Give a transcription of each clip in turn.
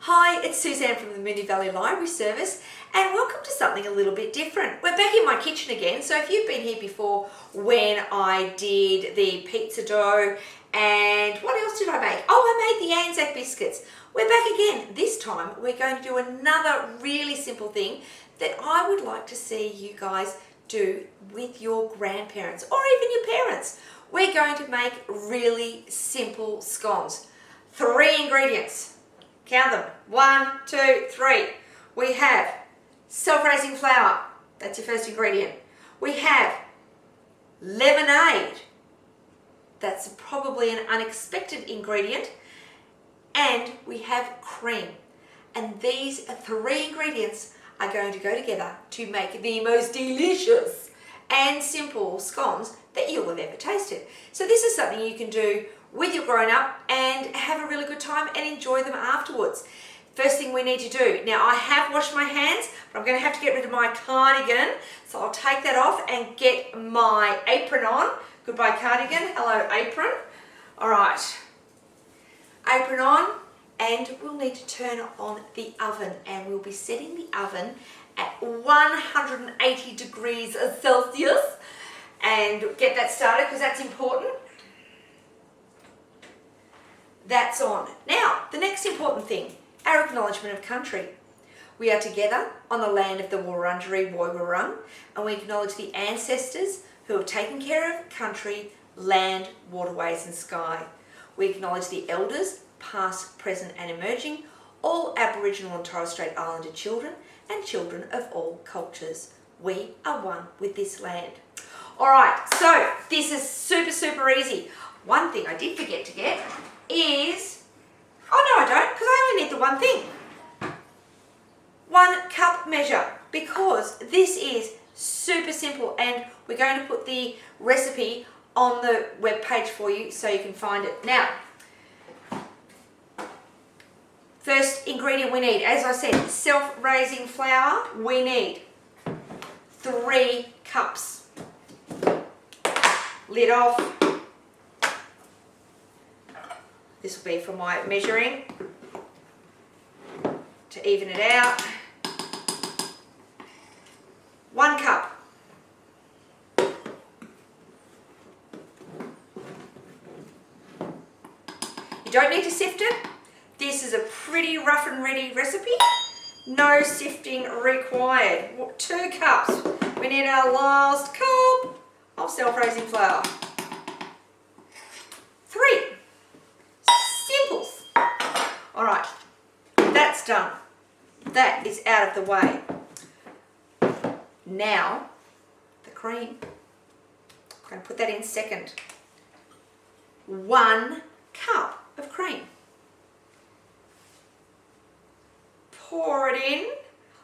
Hi, it's Suzanne from the Moonee Valley Library Service and welcome to something a little bit different. We're back in my kitchen again, so if you've been here before when I did the pizza dough and what else did I make? Oh, I made the Anzac biscuits. We're back again. This time we're going to do another really simple thing that I would like to see you guys do with your grandparents or even your parents. We're going to make really simple scones. 3 ingredients. Count them. 1, 2, 3. We have self-raising flour. That's your first ingredient. We have lemonade. That's probably an unexpected ingredient. And we have cream. And these 3 ingredients are going to go together to make the most delicious and simple scones that you'll have ever tasted. So this is something you can do with your grown-up and have a really good time and enjoy them afterwards. First thing we need to do, now I have washed my hands, but I'm going to have to get rid of my cardigan, so I'll take that off and get my apron on. Goodbye cardigan, hello apron. Alright, apron on, and we'll need to turn on the oven, and we'll be setting the oven at 180 degrees Celsius and get that started because that's important. That's on. Now, the next important thing, our acknowledgement of country. We are together on the land of the Wurundjeri Woiwurrung, and we acknowledge the ancestors who have taken care of country, land, waterways and sky. We acknowledge the elders, past, present and emerging, all Aboriginal and Torres Strait Islander children and children of all cultures. We are one with this land. Alright, so this is super easy. One thing I did forget to get is, oh no I don't, because I only need the one thing. 1 cup measure, because this is super simple and we're going to put the recipe on the web page for you so you can find it. Now, first ingredient we need, as I said, self-raising flour. We need 3 cups. Lid off. This will be for my measuring to even it out. 1 cup. You don't need to sift it. This is a pretty rough and ready recipe. No sifting required. 2 cups. We need our last cup of self-raising flour. 3. Simples. Alright, that's done. That is out of the way. Now, the cream. I'm going to put that in second. 1 cup of cream. Pour it in.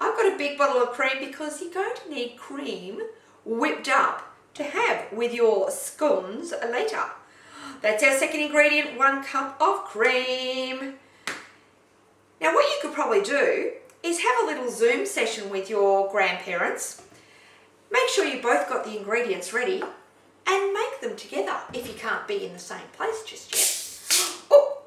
I've got a big bottle of cream because you're going to need cream whipped up to have with your scones later. That's our second ingredient, 1 cup of cream. Now what you could probably do is have a little Zoom session with your grandparents. Make sure you both got the ingredients ready and make them together if you can't be in the same place just yet. Oh,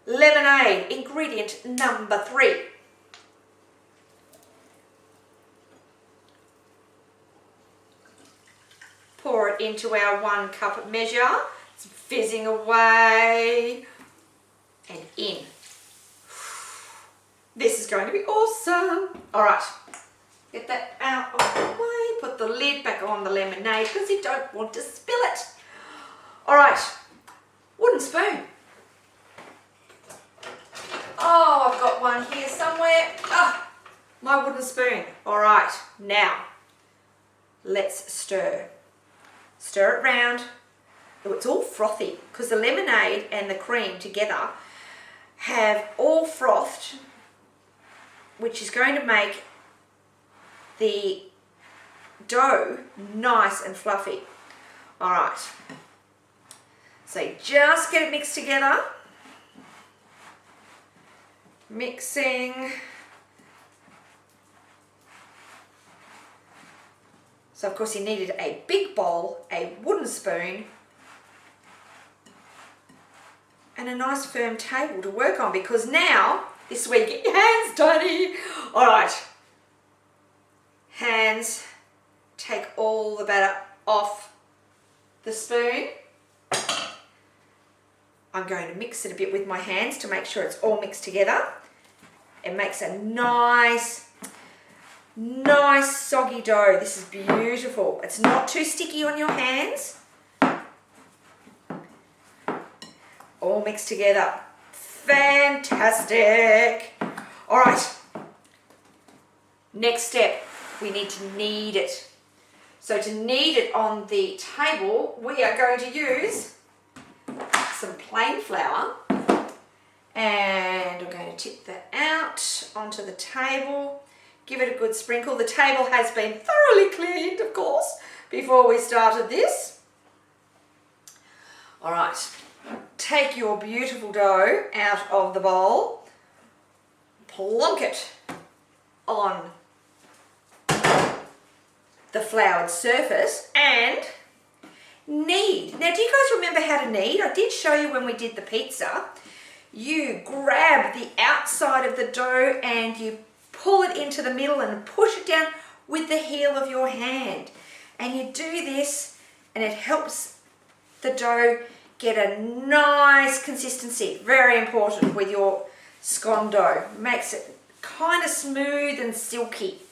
lemonade, ingredient number 3. Pour it into our 1 cup measure. It's fizzing away and in. This is going to be awesome. All right, get that out of the way. Put the lid back on the lemonade because you don't want to spill it. All right, wooden spoon. Oh, I've got one here somewhere. Ah, my wooden spoon. All right, now let's stir. Stir it round. Oh, it's all frothy because the lemonade and the cream together have all frothed, which is going to make the dough nice and fluffy. All right, so just get it mixed together. Mixing. So of course you needed a big bowl, a wooden spoon, and a nice firm table to work on, because now This is where you get your hands dirty. All right. Hands, take all the batter off the spoon. I'm going to mix it a bit with my hands to make sure it's all mixed together. It makes a nice soggy dough. This is beautiful. It's not too sticky on your hands. All mixed together. Fantastic. All right. Next step, we need to knead it. So to knead it on the table, we are going to use some plain flour. And I'm going to tip that out onto the table. Give it a good sprinkle. The table has been thoroughly cleaned, of course, before we started this. All right. Take your beautiful dough out of the bowl, plonk it on the floured surface and knead. Now, do you guys remember how to knead? I did show you when we did the pizza. You grab the outside of the dough and you pull it into the middle and push it down with the heel of your hand. And you do this and it helps the dough get a nice consistency. Very important with your scone dough. Makes it kind of smooth and silky.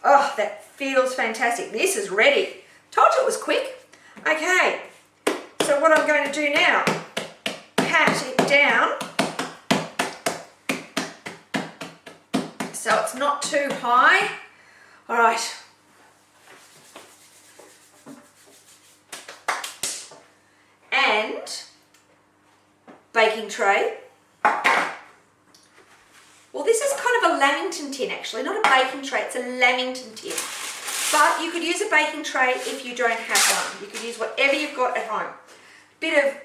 Oh, that feels fantastic. This is ready. Told you it was quick. Okay, so what I'm going to do now, pat it down so it's not too high. All right. And baking tray. Well, this is kind of a Lamington tin actually, not a baking tray, it's a Lamington tin. But you could use a baking tray if you don't have one. You could use whatever you've got at home. Bit of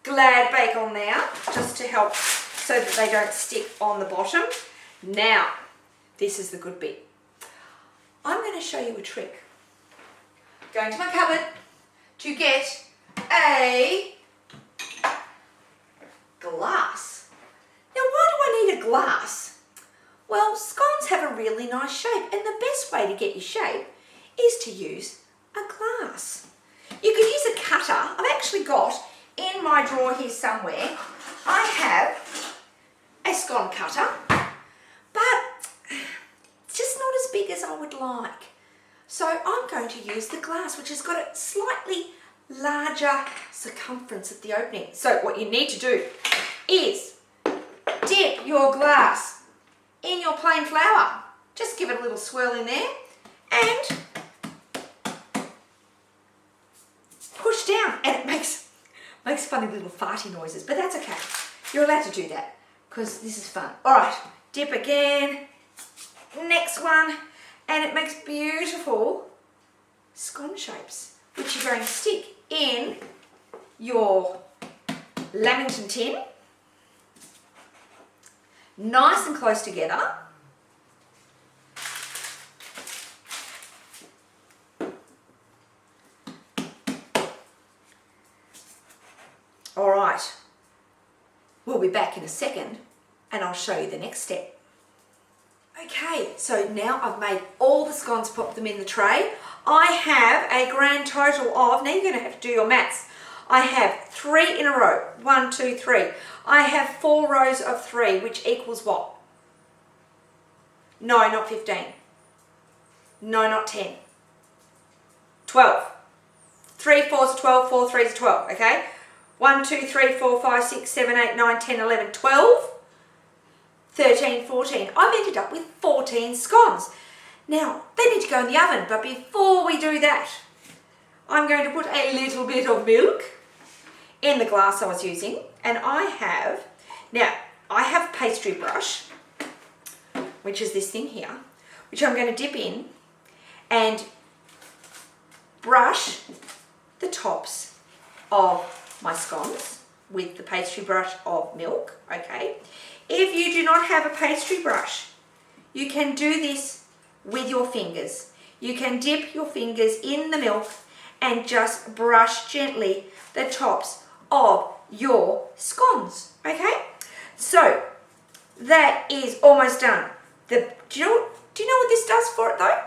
Glad bake on there, just to help so that they don't stick on the bottom. Now, this is the good bit. I'm going to show you a trick. Going to my cupboard to get a glass. Now, why do I need a glass? Well, scones have a really nice shape, and the best way to get your shape is to use a glass. You could use a cutter. I've actually got in my drawer here somewhere, I have a scone cutter, but it's just not as big as I would like. So I'm going to use the glass, which has got a slightly larger circumference at the opening. So what you need to do is dip your glass in your plain flour. Just give it a little swirl in there and push down, and it makes funny little farty noises, but that's okay. You're allowed to do that because this is fun. All right, dip again, next one, and it makes beautiful scone shapes, which you're going to stick in your Lamington tin, nice and close together. All right, we'll be back in a second and I'll show you the next step. Okay, so now I've made all the scones, pop them in the tray. I have a grand total of, now you're going to have to do your maths. I have 3 in a row, 1, 2, 3. I have 4 rows of 3, which equals what? No, not 15. No, not 10. 12. 3 4s are 12, 4 3s are 12, okay? 1, 2, 3, 4, 5, 6, 7, 8, 9, 10, 11, 12, 13, 14. I've ended up with 14 scones. Now, they need to go in the oven, but before we do that, I'm going to put a little bit of milk in the glass I was using, and I have pastry brush, which is this thing here, which I'm going to dip in and brush the tops of my scones with the pastry brush of milk, okay? If you do not have a pastry brush, you can do this with your fingers. You can dip your fingers in the milk and just brush gently the tops of your scones, okay? So that is almost done. Do you know what this does for it though?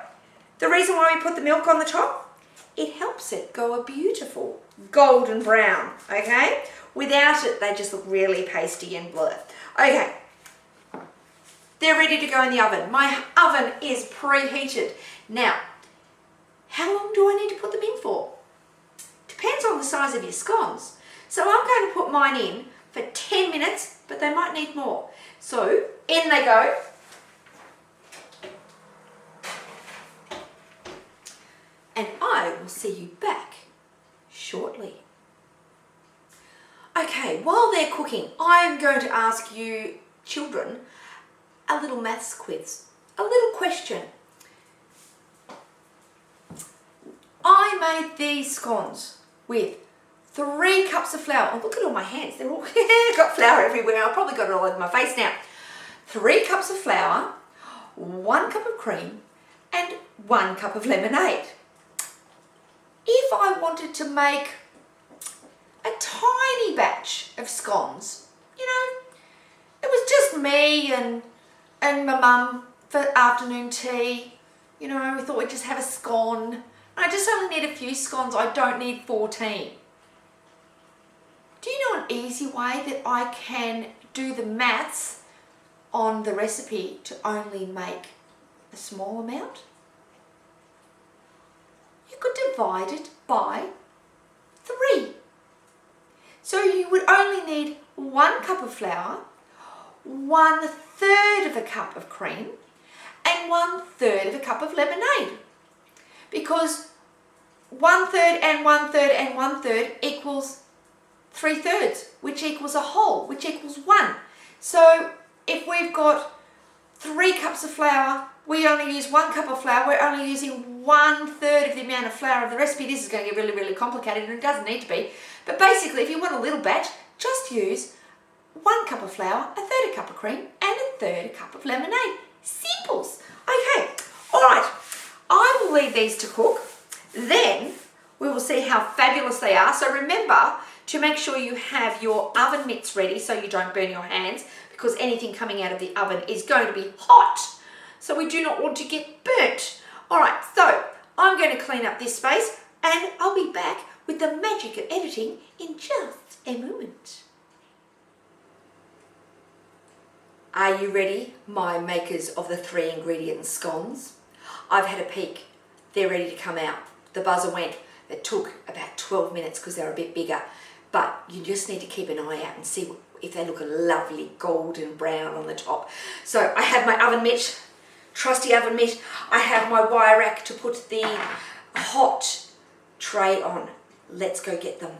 The reason why we put the milk on the top, it helps it go a beautiful golden brown, okay? Without it, they just look really pasty and blur. Okay, they're ready to go in the oven. My oven is preheated. Now, how long do I need to put them in for? Depends on the size of your scones. So I'm going to put mine in for 10 minutes, but they might need more. So in they go. And I will see you back shortly. Okay, while they're cooking, I'm going to ask you children a little maths quiz, a little question. I made these scones with 3 cups of flour. Oh, look at all my hands. They're all got flour everywhere. I've probably got it all over my face now. 3 cups of flour, 1 cup of cream, and 1 cup of lemonade. If I wanted to make a tiny batch of scones, you know, it was just me and my mum for afternoon tea. You know, we thought we'd just have a scone. I just only need a few scones. I don't need 14. Do you know an easy way that I can do the maths on the recipe to only make a small amount? You could divide it by 3. So you would only need 1 cup of flour, 1/3 of a cup of cream, and 1/3 of a cup of lemonade. Because 1/3 and 1/3 and 1/3 equals 3/3, which equals a whole, which equals 1. So if we've got 3 cups of flour, we only use 1 cup of flour, we're only using 1/3 of the amount of flour of the recipe. This is going to get really, really complicated, and it doesn't need to be. But basically, if you want a little batch, just use 1 cup of flour, 1/3 a cup of cream, and 1/3 a cup of lemonade. Simples. Okay, all right. I will leave these to cook. Then we will see how fabulous they are. So remember to make sure you have your oven mitts ready so you don't burn your hands, because anything coming out of the oven is going to be hot. So we do not want to get burnt. All right, so I'm going to clean up this space and I'll be back with the magic of editing in just a moment. Are you ready, my makers of the 3 ingredient scones? I've had a peek. They're ready to come out. The buzzer went. It took about 12 minutes because they're a bit bigger. But you just need to keep an eye out and see if they look a lovely golden brown on the top. So I have my oven mitt, trusty oven mitt. I have my wire rack to put the hot tray on. Let's go get them.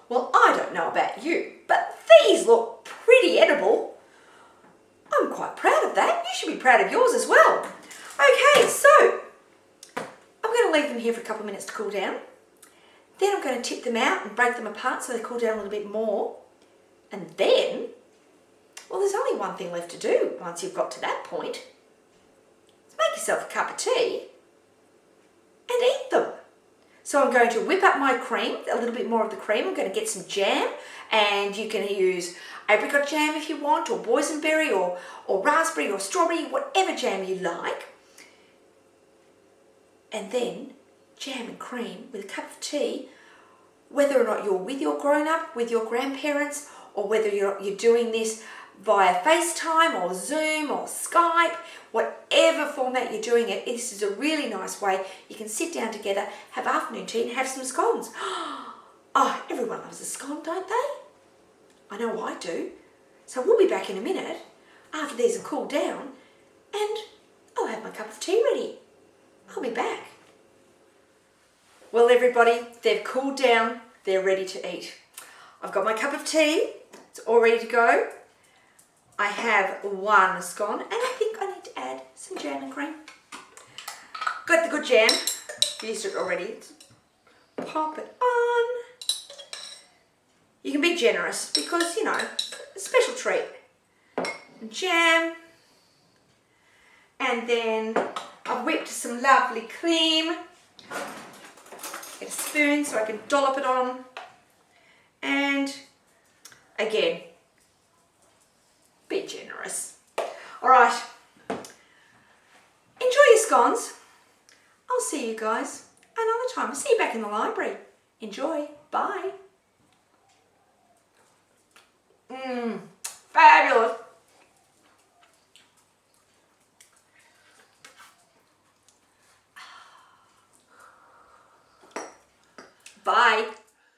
Well, I don't know about you, but these look pretty edible. I'm quite proud of that. You should be proud of yours as well. Okay, so I'm going to leave them here for a couple of minutes to cool down. Then I'm going to tip them out and break them apart so they cool down a little bit more. And then, well, there's only one thing left to do once you've got to that point. Is make yourself a cup of tea and eat them. So I'm going to whip up my cream, a little bit more of the cream. I'm going to get some jam, and you can use apricot jam if you want, or boysenberry, or raspberry, or strawberry, whatever jam you like. And then jam and cream with a cup of tea, whether or not you're with your grown-up, with your grandparents, or whether you're doing this via FaceTime or Zoom or Skype, whatever format you're doing it, this is a really nice way. You can sit down together, have afternoon tea and have some scones. Oh, everyone loves a scone, don't they? I know I do. So we'll be back in a minute after these are cooled down, and I'll have my cup of tea ready. I'll be back. Well, everybody, they've cooled down. They're ready to eat. I've got my cup of tea. It's all ready to go. I have 1 scone, and I think I need to add some jam and cream. Got the good jam. Used it already. Pop it on. You can be generous because, you know, a special treat. And jam. And then I've whipped some lovely cream. Get a spoon so I can dollop it on. And again, be generous. All right. Enjoy your scones. I'll see you guys another time. I'll see you back in the library. Enjoy. Bye. Fabulous.